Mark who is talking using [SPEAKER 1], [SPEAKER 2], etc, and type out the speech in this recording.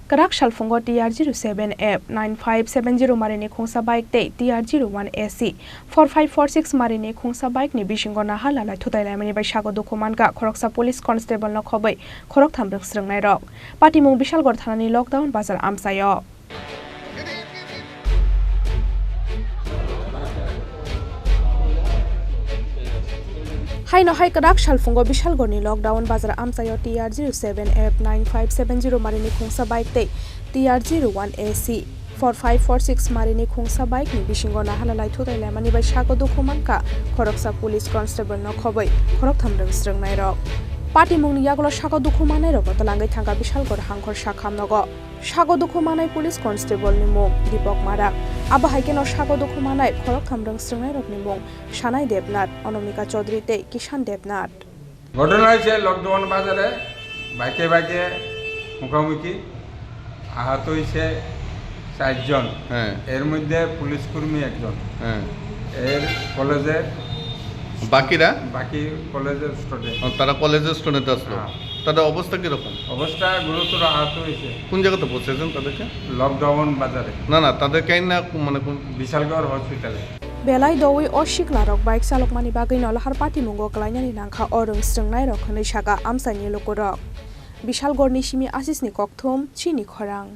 [SPEAKER 1] Karak Shalfungo TR07F 9570 Marini Khongsa bike day TR01AC 4546 Marini Khongsa bike ni Bishingo na halala Thutailami by Sago Dukhu Mankha Khoroksa Police Constable no Khobwi Khoroktham Rwngswrwngnairok Patimungo Bishalgor Thanani lockdown bazar amsayo Hai no hai Karak Shalfungo Bishalgorni lockdown bazar amsayo TR07F 9570 Marini Khongsa bike day TR01AC 4546 Marini Khongsa bike ni Bishingo na halalai Thutailami by Sago Dukhu Mankha Khoroksa Police Constable no Khobwi Khoroktham Rwngswrwngnairok Patimungo yaglo Sago Dukhu Nairok talangai thangka Bishalgor hangkhor sakham nogo Sago Dukhu Police Constable ni mung Dipok Marak abo haikeno Sago Dukhu Khoroktham Rwngswrwngnairok ni mung Sanai Debnat Onomika Chaudhary te Kishan Debnat
[SPEAKER 2] ঘটনা হয়েছে lockdown বাজারে বাইকে বাইকে মুখোমুখি আহত হয়েছে 4 জন এর মধ্যে পুলিশ কর্মী একজন এর কলেজের বাকি কলেজের স্টুডেন্ট
[SPEAKER 3] তারা কলেজের স্টুডেন্ট আসলো তাদের অবস্থা কি রকম
[SPEAKER 2] অবস্থা গুরুতর আহত হয়েছে
[SPEAKER 3] কোন জায়গাতে পৌঁছেছেন তাদেরকে
[SPEAKER 2] লকডাউন বাজারে
[SPEAKER 3] না তাদের কেন না মানে কোন
[SPEAKER 2] বিশালগড় হসপিটালে
[SPEAKER 1] Belai doi o shiklarok bike salok mani bagay no Lahar Patimungo klainani nangkha o Rwngswrwngnairok hanai saga amsani lokorok Bishalgorni simi asisni kokthum Chini Khorang